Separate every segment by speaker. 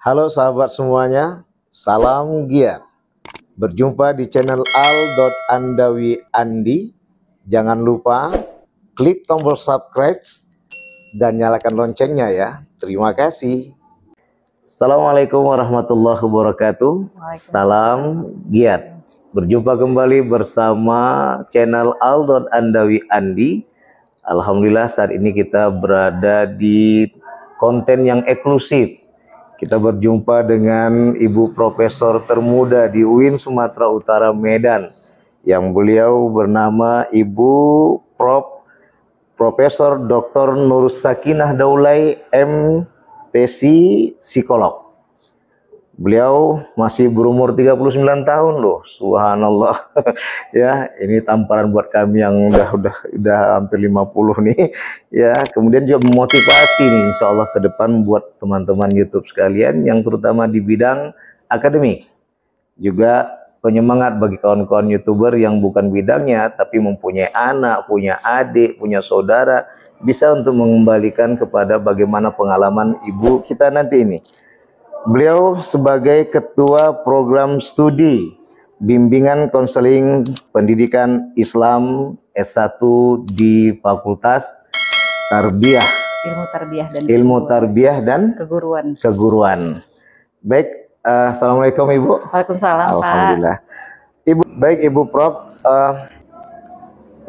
Speaker 1: Halo sahabat semuanya, salam giat. Berjumpa di channel al.andawi.andi. Jangan lupa klik tombol subscribe dan nyalakan loncengnya ya. Terima kasih. Assalamualaikum warahmatullahi wabarakatuh. Salam giat. Berjumpa kembali bersama channel al.andawi.andi. Alhamdulillah saat ini kita berada di konten yang eksklusif. Kita berjumpa dengan Ibu Profesor termuda di UIN Sumatera Utara Medan, yang beliau bernama Ibu Profesor Dr. Nur Sakinah Daulay, MPC Psikolog. Beliau masih berumur 39 tahun loh, subhanallah. Ya, ini tamparan buat kami yang udah hampir 50 nih. Ya, kemudian juga memotivasi nih insya Allah ke depan buat teman-teman YouTube sekalian yang terutama di bidang akademik. Juga penyemangat bagi kawan-kawan YouTuber yang bukan bidangnya tapi mempunyai anak, punya adik, punya saudara, bisa untuk mengembalikan kepada bagaimana pengalaman ibu kita nanti ini. Beliau sebagai Ketua Program Studi Bimbingan Konseling Pendidikan Islam S1 di Fakultas Tarbiyah, Ilmu Tarbiyah dan Keguruan. Baik, assalamualaikum Ibu.
Speaker 2: Waalaikumsalam.
Speaker 1: Alhamdulillah. Ibu Prof,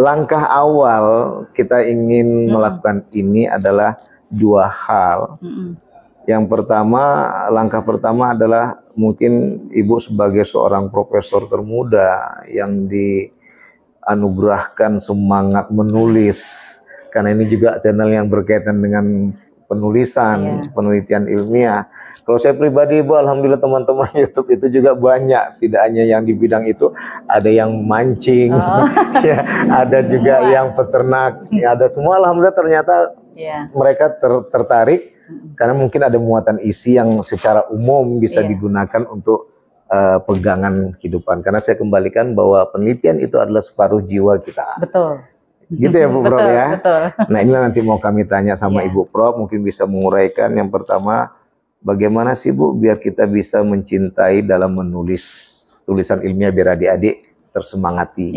Speaker 1: langkah awal kita ingin melakukan ini adalah dua hal. Yang pertama, langkah pertama adalah mungkin Ibu sebagai seorang profesor termuda yang dianugerahkan semangat menulis, karena ini juga channel yang berkaitan dengan penulisan, penelitian ilmiah. Kalau saya pribadi Ibu, alhamdulillah teman-teman YouTube itu juga banyak, tidak hanya yang di bidang itu, ada yang mancing, ya, ada juga yang peternak, ya, ada semua. Alhamdulillah ternyata mereka tertarik. Karena mungkin ada muatan isi yang secara umum bisa digunakan untuk pegangan kehidupan. Karena saya kembalikan bahwa penelitian itu adalah separuh jiwa kita.
Speaker 2: Betul.
Speaker 1: Gitu ya Bu Prof ya.
Speaker 2: Betul.
Speaker 1: Nah inilah nanti mau kami tanya sama Ibu Prof, mungkin bisa menguraikan. Yang pertama, bagaimana sih Bu biar kita bisa mencintai dalam menulis tulisan ilmiah biar adik-adik tersemangati.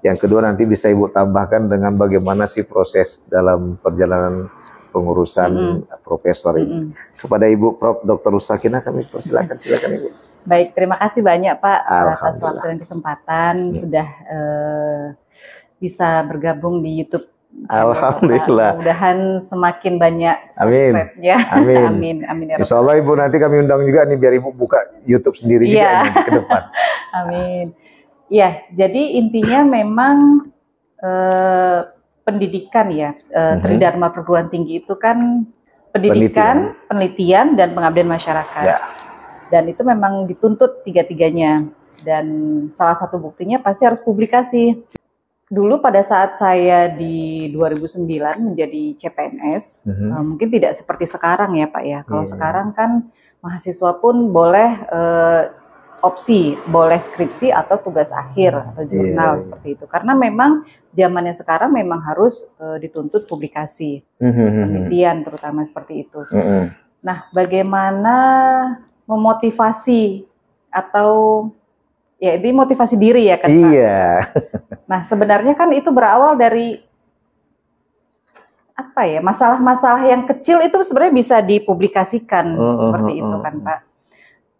Speaker 1: Yang kedua nanti bisa Ibu tambahkan dengan bagaimana sih proses dalam perjalanan pengurusan profesor ini. Kepada Ibu Prof. Dr. Nur Sakinah kami persilakan, silakan Ibu.
Speaker 2: Baik, terima kasih banyak Pak atas waktu dan kesempatan sudah bisa bergabung di YouTube.
Speaker 1: Alhamdulillah.
Speaker 2: Mudah-mudahan semakin banyak subscribe-nya.
Speaker 1: Amin.
Speaker 2: Amin.
Speaker 1: Insya Allah Ibu nanti kami undang juga nih biar Ibu buka YouTube sendiri juga nanti ke depan. Amin.
Speaker 2: Ya, jadi intinya memang pendidikan ya, Tridharma Perguruan Tinggi itu kan pendidikan, penelitian, dan pengabdian masyarakat. Dan itu memang dituntut tiga-tiganya. Dan salah satu buktinya pasti harus publikasi. Dulu pada saat saya di 2009 menjadi CPNS, mungkin tidak seperti sekarang ya Pak ya. Kalau sekarang kan mahasiswa pun boleh opsi, boleh skripsi atau tugas akhir atau jurnal seperti itu. Karena memang zamannya sekarang memang harus dituntut publikasi, penelitian terutama seperti itu. Nah, bagaimana memotivasi atau ya ini motivasi diri ya kan Pak? Nah, sebenarnya kan itu berawal dari apa ya, masalah-masalah yang kecil itu sebenarnya bisa dipublikasikan seperti itu kan Pak.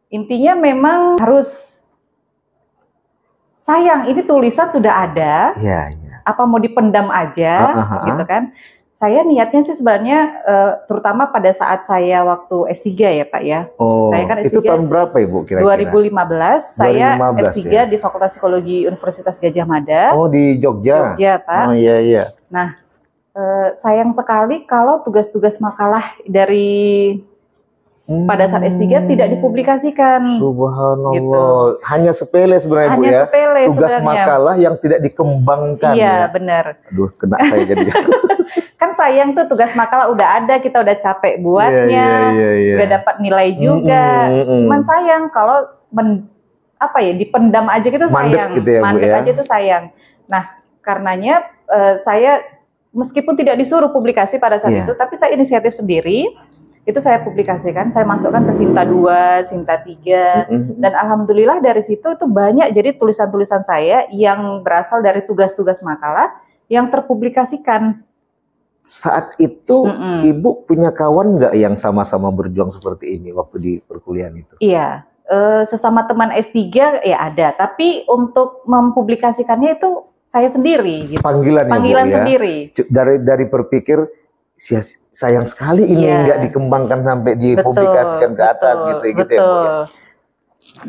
Speaker 2: Intinya memang harus sayang, ini tulisan sudah ada, apa mau dipendam aja, gitu kan. Saya niatnya sih sebenarnya, terutama pada saat saya waktu S3 ya Pak ya. Saya kan S3,
Speaker 1: itu tahun berapa Ibu kira-kira?
Speaker 2: 2015, saya S3 di Fakultas Psikologi Universitas Gadjah Mada. Oh di Jogja? Jogja Pak. Nah, sayang sekali kalau tugas-tugas makalah dari pada saat S3 tidak dipublikasikan.
Speaker 1: Subhanallah.
Speaker 2: Gitu.
Speaker 1: Hanya sepele sebenarnya Bu ya. Tugas makalah yang tidak dikembangkan.
Speaker 2: Iya, benar.
Speaker 1: Aduh, kena saya jadi.
Speaker 2: Kan sayang tuh tugas makalah udah ada, kita udah capek buatnya, udah dapat nilai juga. Cuman sayang kalau dipendam aja gitu sayang. Mandek gitu ya, mandek aja itu sayang. Nah, karenanya saya meskipun tidak disuruh publikasi pada saat itu, tapi saya inisiatif sendiri. itu saya publikasikan, saya masukkan ke Sinta 2, Sinta 3, dan alhamdulillah dari situ itu banyak jadi tulisan-tulisan saya yang berasal dari tugas-tugas makalah yang terpublikasikan.
Speaker 1: Saat itu Ibu punya kawan nggak yang sama-sama berjuang seperti ini waktu di perkuliahan itu?
Speaker 2: Iya, sesama teman S3 ya ada, tapi untuk mempublikasikannya itu saya sendiri. Gitu.
Speaker 1: Panggilan
Speaker 2: ya, sendiri.
Speaker 1: Dari berpikir sayang sekali ini nggak dikembangkan sampai dipublikasikan ke atas gitu ya Bu ya.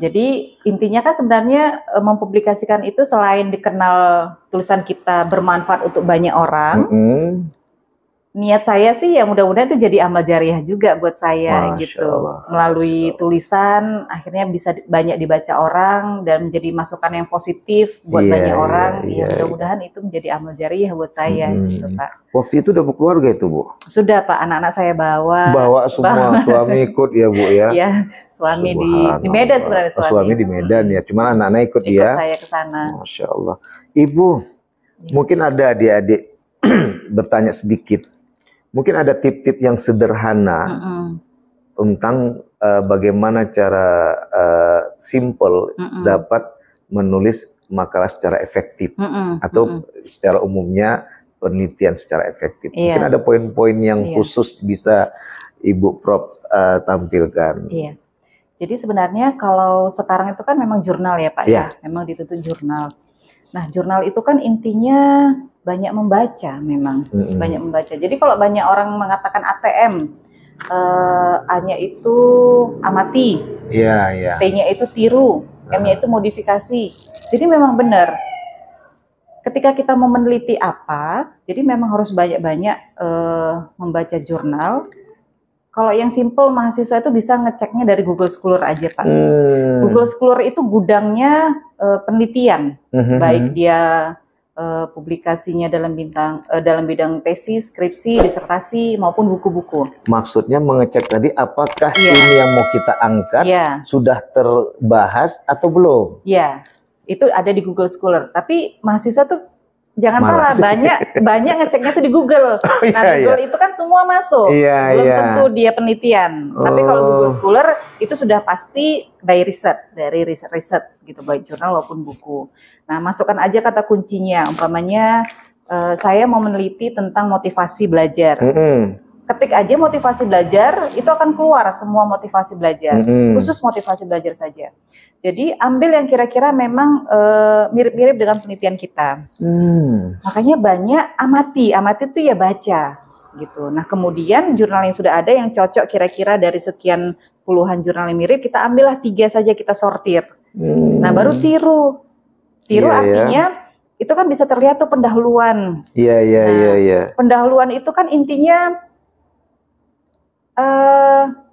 Speaker 2: Jadi intinya kan sebenarnya mempublikasikan itu selain dikenal tulisan kita bermanfaat untuk banyak orang. Niat saya sih ya mudah-mudahan itu jadi amal jariah juga buat saya. Masya gitu. Allah. Melalui tulisan akhirnya bisa banyak dibaca orang dan menjadi masukan yang positif buat banyak orang. Ya mudah-mudahan itu menjadi amal jariah buat saya gitu, Pak.
Speaker 1: Waktu itu udah berkeluarga itu, Bu?
Speaker 2: Sudah, Pak. Anak-anak saya bawa.
Speaker 1: Bawa semua, suami ikut ya, Bu ya?
Speaker 2: Iya, suami di Medan sebenarnya.
Speaker 1: Suami di Medan ya, cuma anak-anak ikut ya?
Speaker 2: Ikut saya ke sana.
Speaker 1: Masya Allah. Ibu, mungkin ada adik-adik bertanya sedikit. Mungkin ada tip-tip yang sederhana tentang bagaimana cara simple dapat menulis makalah secara efektif atau secara umumnya penelitian secara efektif. Mungkin ada poin-poin yang khusus bisa Ibu Prof tampilkan.
Speaker 2: Iya. Jadi sebenarnya kalau sekarang itu kan memang jurnal ya Pak ya, memang dituntut jurnal. Nah jurnal itu kan intinya banyak membaca memang, banyak membaca. Jadi kalau banyak orang mengatakan ATM, A-nya itu amati, T-nya itu tiru, M-nya itu modifikasi. Jadi memang benar. Ketika kita mau meneliti apa, jadi memang harus banyak-banyak membaca jurnal. Kalau yang simple mahasiswa itu bisa ngeceknya dari Google Scholar aja Pak. Google Scholar itu gudangnya penelitian, baik dia publikasinya dalam bidang tesis, skripsi, disertasi maupun buku-buku.
Speaker 1: Maksudnya mengecek tadi apakah ini yang mau kita angkat sudah terbahas atau belum?
Speaker 2: Iya, itu ada di Google Scholar. Tapi mahasiswa tuh jangan salah, banyak ngeceknya tuh di Google. Nah, Google itu kan semua masuk. Belum tentu dia penelitian. Tapi kalau Google Scholar itu sudah pasti by riset, dari riset gitu, baik jurnal maupun buku. Nah, masukkan aja kata kuncinya. Umpamanya saya mau meneliti tentang motivasi belajar. Ketik aja motivasi belajar, itu akan keluar semua motivasi belajar. Khusus motivasi belajar saja. Jadi ambil yang kira-kira memang mirip-mirip dengan penelitian kita. Makanya banyak amati itu ya baca gitu. Nah kemudian jurnal yang sudah ada yang cocok kira-kira dari sekian puluhan jurnal yang mirip, kita ambillah 3 saja kita sortir. Nah baru tiru artinya itu kan bisa terlihat tuh pendahuluan. Pendahuluan itu kan intinya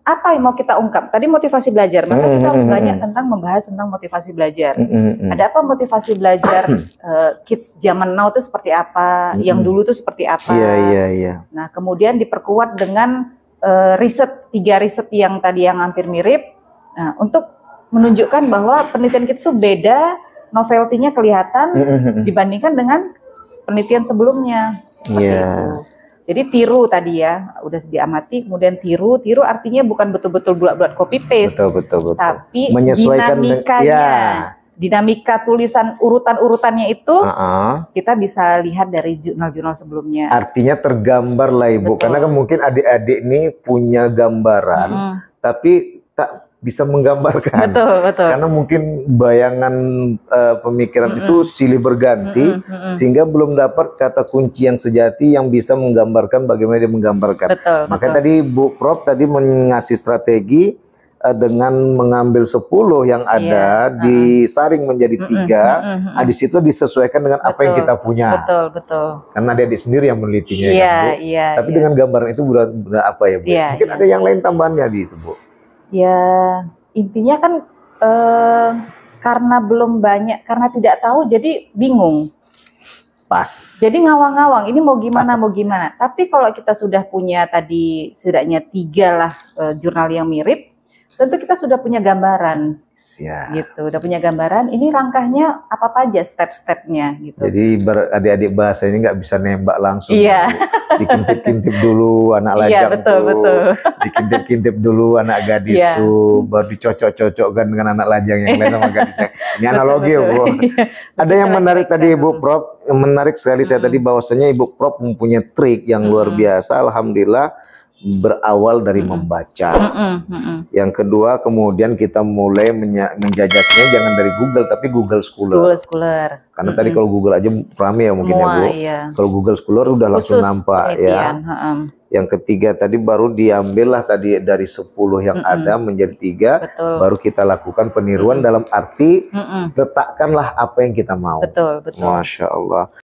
Speaker 2: apa yang mau kita ungkap? Tadi motivasi belajar, maka kita harus banyak membahas tentang motivasi belajar. Ada apa motivasi belajar kids zaman now itu seperti apa, yang dulu itu seperti apa. Nah, kemudian diperkuat dengan riset, 3 riset yang tadi yang hampir mirip. Nah, untuk menunjukkan bahwa penelitian kita itu beda, novelty-nya kelihatan dibandingkan dengan penelitian sebelumnya. Seperti itu. Jadi tiru tadi ya, udah diamati, kemudian tiru artinya bukan betul-betul bulat-bulat copy paste, betul. Tapi dinamikanya, dinamika tulisan urutan-urutannya itu kita bisa lihat dari jurnal-jurnal sebelumnya.
Speaker 1: Artinya tergambar lah Ibu, karena kan mungkin adik-adik ini punya gambaran, tapi tak bisa menggambarkan. Betul. Karena mungkin bayangan pemikiran itu silih berganti, sehingga belum dapat kata kunci yang sejati yang bisa menggambarkan bagaimana dia menggambarkan. Makanya tadi Bu Prof tadi mengasih strategi dengan mengambil 10 yang ada, disaring menjadi 3, di situ disesuaikan dengan apa yang kita punya.
Speaker 2: Betul.
Speaker 1: Karena dia sendiri yang menelitinya, Tapi dengan gambaran itu benar apa ya Bu? Mungkin ada yang lain tambahannya di itu Bu.
Speaker 2: Ya intinya kan karena belum banyak, karena tidak tahu jadi bingung.
Speaker 1: Pas.
Speaker 2: Jadi ngawang-ngawang, ini mau gimana. Tapi kalau kita sudah punya tadi setidaknya 3 lah jurnal yang mirip, tentu kita sudah punya gambaran.
Speaker 1: Ya.
Speaker 2: Gitu. Udah punya gambaran. Ini langkahnya apa aja step-stepnya gitu.
Speaker 1: Jadi adik-adik bahasa ini nggak bisa nembak langsung.
Speaker 2: Iya.
Speaker 1: Dikintip-kintip dulu anak lajang
Speaker 2: betul.
Speaker 1: Dikintip-kintip dulu anak gadis tuh, baru dicocok-cocokkan dengan anak lajang yang lain sama gadisnya. Ini analogi ya Bu. Ada yang menarik tadi Ibu Prof, yang menarik sekali saya tadi bahwasanya Ibu Prof mempunyai trik yang luar biasa. Alhamdulillah, berawal dari membaca. Yang kedua, kemudian kita mulai menjajaknya jangan dari Google tapi Google Scholar. Karena tadi kalau Google aja rame ya mungkin ya Bu. Kalau Google Scholar udah langsung nampak ya. Yang ketiga tadi baru diambillah tadi dari 10 yang ada menjadi 3, baru kita lakukan peniruan dalam arti letakkanlah apa yang kita mau. Masya Allah.